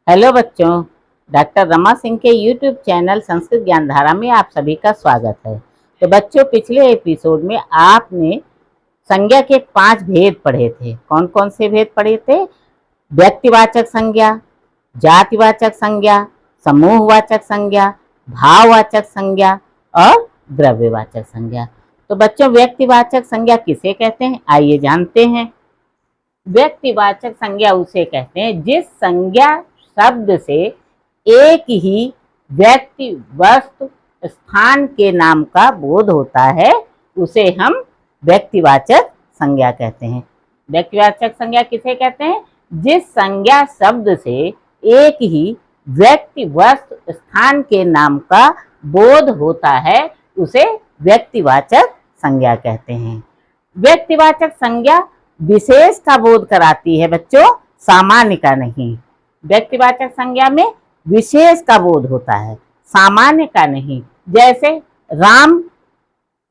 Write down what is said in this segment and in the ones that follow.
Hello बच्चों, doctor Rama Singh के YouTube channel Sanskrit ज्ञान धारा में आप सभी का स्वागत है। तो बच्चों, पिछले एपिसोड में आपने संज्ञा के 5 भेद पढ़े थे। कौन कौन से भेद पढ़े थे? व्यक्तिवाचक संज्ञा, जातिवाचक संज्ञा, समूहवाचक संज्ञा, भाववाचक संज्ञा और द्रव्यवाचक संज्ञा। तो बच्चों, व्यक्तिवाचक संज्ञा किसे कहते हैं, आइए जानते हैं। व्यक्तिवाचक संज्ञा उसे कहते हैं जिस संज्ञा शब्द से एक ही व्यक्ति, वस्तु, स्थान के नाम का बोध होता है, उसे हम व्यक्तिवाचक संज्ञा कहते हैं। व्यक्तिवाचक संज्ञा किसे कहते हैं? जिस संज्ञा शब्द से एक ही व्यक्ति, वस्तु, स्थान के नाम का बोध होता है, उसे व्यक्तिवाचक संज्ञा कहते हैं। व्यक्तिवाचक संज्ञा विशेष का बोध कराती है बच्चों, सामान्य का नहीं। व्यक्तिवाचक संज्ञा में विशेष का बोध होता है, सामान्य का नहीं। जैसे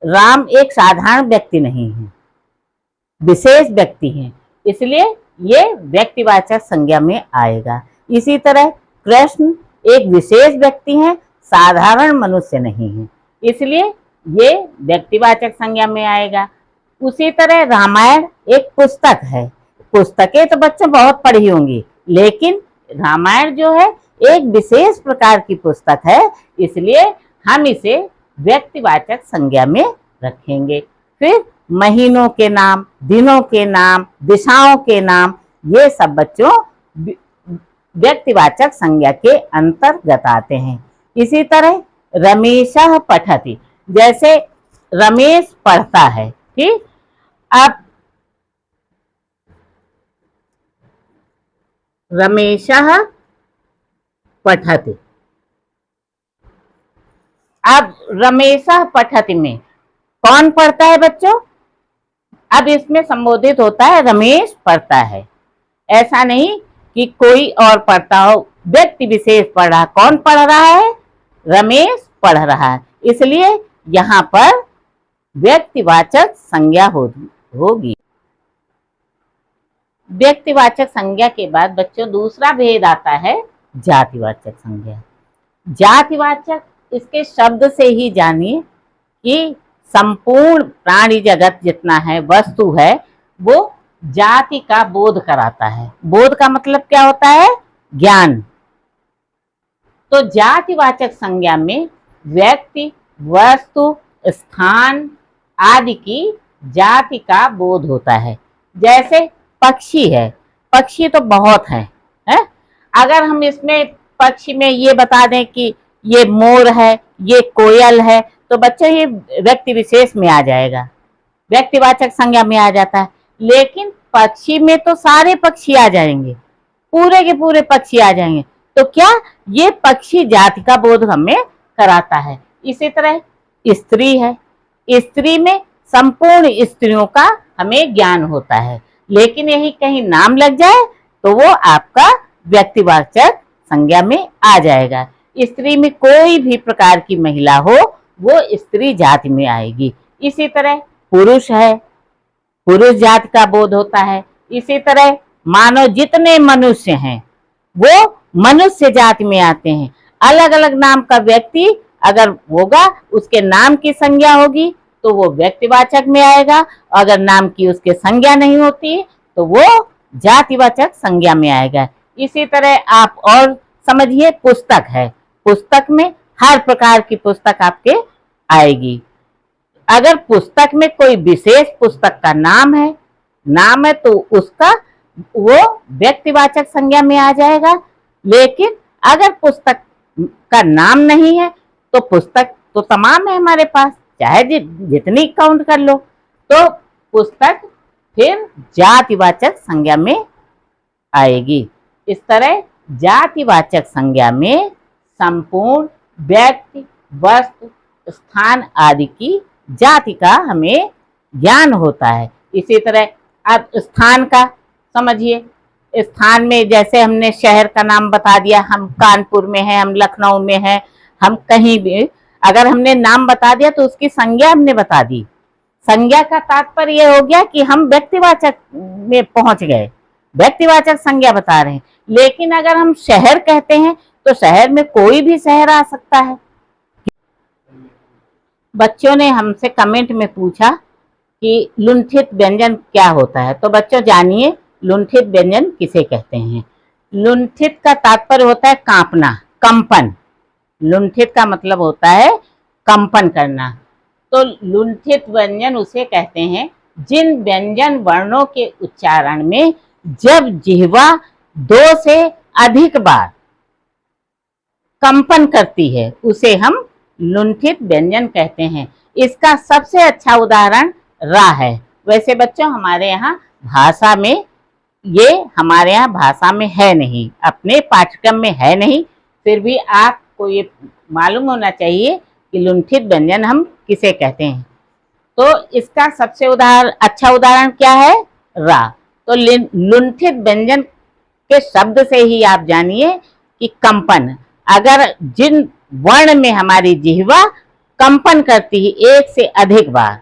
राम एक साधारण व्यक्ति नहीं है, विशेष व्यक्ति है, इसलिए ये व्यक्तिवाचक संज्ञा में आएगा। इसी तरह कृष्ण एक विशेष व्यक्ति है, साधारण मनुष्य नहीं है, इसलिए ये व्यक्तिवाचक संज्ञा में आएगा। उसी तरह रामायण एक पुस्तक है। पुस्तकें तो बच्चों बहुत पढ़ी होंगी, लेकिन रामायण जो है एक विशेष प्रकार की पुस्तक है, इसलिए हम इसे व्यक्तिवाचक संज्ञा में रखेंगे। फिर महीनों के नाम, दिनों के नाम, दिशाओं के नाम, ये सब बच्चों व्यक्तिवाचक संज्ञा के अंतर्गत आते हैं। इसी तरह रमेशः पठति, जैसे रमेश पढ़ता है, ठीक। अब रमेशः पठति, अब रमेशः पठति में कौन पढ़ता है बच्चों? अब इसमें संबोधित होता है रमेश पढ़ता है, ऐसा नहीं कि कोई और पढ़ता हो, व्यक्ति विशेष पढ़ रहा। कौन पढ़ रहा है? रमेश पढ़ रहा है, इसलिए यहाँ पर व्यक्तिवाचक संज्ञा होगी। व्यक्तिवाचक संज्ञा के बाद बच्चों दूसरा भेद आता है जातिवाचक संज्ञा। जातिवाचक, इसके शब्द से ही जानिए कि संपूर्ण प्राणी जगत जितना है, वस्तु है, वो जाति का बोध कराता है। बोध का मतलब क्या होता है? ज्ञान। तो जातिवाचक संज्ञा में व्यक्ति, वस्तु, स्थान आदि की जाति का बोध होता है। जैसे पक्षी है, पक्षी तो बहुत है? अगर हम इसमें पक्षी में ये बता दें कि ये मोर है, ये कोयल है, तो बच्चों ये व्यक्ति विशेष में आ जाएगा, व्यक्तिवाचक संज्ञा में आ जाता है। लेकिन पक्षी में तो सारे पक्षी आ जाएंगे, पूरे के पूरे पक्षी आ जाएंगे, तो क्या ये पक्षी जाति का बोध हमें कराता है। इसी तरह स्त्री है, स्त्री में संपूर्ण स्त्रियों का हमें ज्ञान होता है, लेकिन यही कहीं नाम लग जाए तो वो आपका व्यक्तिवाचक संज्ञा में आ जाएगा। स्त्री में कोई भी प्रकार की महिला हो, वो स्त्री जाति में आएगी। इसी तरह पुरुष है, पुरुष जाति का बोध होता है। इसी तरह मानव जितने मनुष्य हैं वो मनुष्य जाति में आते हैं। अलग अलग नाम का व्यक्ति अगर होगा, उसके नाम की संज्ञा होगी तो वो व्यक्तिवाचक में आएगा, अगर नाम की उसके संज्ञा नहीं होती तो वो जातिवाचक संज्ञा में आएगा। इसी तरह आप और समझिए, पुस्तक है, पुस्तक में हर प्रकार की पुस्तक आपके आएगी। अगर पुस्तक में कोई विशेष पुस्तक का नाम है तो उसका वो व्यक्तिवाचक संज्ञा में आ जाएगा। लेकिन अगर पुस्तक का नाम नहीं है तो पुस्तक तो तमाम है हमारे पास, चाहे जितनी काउंट कर लो, तो पुस्तक फिर जातिवाचक संज्ञा में आएगी। इस तरह जातिवाचक संज्ञा में संपूर्ण व्यक्ति, वस्तु, स्थान आदि की जाति का हमें ज्ञान होता है। इसी तरह अब स्थान का समझिए, स्थान में जैसे हमने शहर का नाम बता दिया, हम कानपुर में हैं, हम लखनऊ में हैं, हम कहीं भी अगर हमने नाम बता दिया तो उसकी संज्ञा हमने बता दी। संज्ञा का तात्पर्य यह हो गया कि हम व्यक्तिवाचक में पहुंच गए। व्यक्तिवाचक संज्ञा बता रहे हैं। लेकिन अगर हम शहर कहते हैं तो शहर में कोई भी शहर आ सकता है। बच्चों ने हमसे कमेंट में पूछा कि लुंठित व्यंजन क्या होता है। तो बच्चों जानिए लुंठित व्यंजन किसे कहते हैं। लुंठित का तात्पर्य होता है कांपना, कंपन। लुंठित का मतलब होता है कंपन करना। तो लुंठित व्यंजन उसे कहते हैं जिन व्यंजन वर्णों के उच्चारण में जब जिह्वा 2 से अधिक बार कंपन करती है उसे हम लुंठित व्यंजन कहते हैं। इसका सबसे अच्छा उदाहरण रा है। वैसे बच्चों हमारे यहाँ भाषा में है नहीं, अपने पाठ्यक्रम में है नहीं, फिर भी आपको ये मालूम होना चाहिए कि लुंठित व्यंजन हम किसे कहते हैं। तो इसका सबसे अच्छा उदाहरण क्या है? रा। तो लुंठित व्यंजन के शब्द से ही आप जानिए कि कंपन, अगर जिन वर्ण में हमारी जिह्वा कंपन करती है 1 से अधिक बार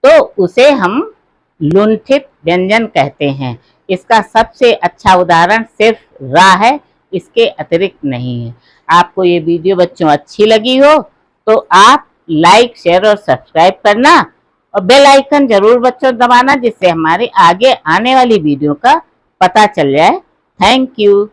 तो उसे हम लुंठित व्यंजन कहते हैं। इसका सबसे अच्छा उदाहरण सिर्फ रा है, इसके अतिरिक्त नहीं है। आपको ये वीडियो बच्चों अच्छी लगी हो तो आप लाइक, शेयर और सब्सक्राइब करना और बेल आइकन जरूर बच्चों दबाना, जिससे हमारे आगे आने वाली वीडियो का पता चल जाए। Thank you.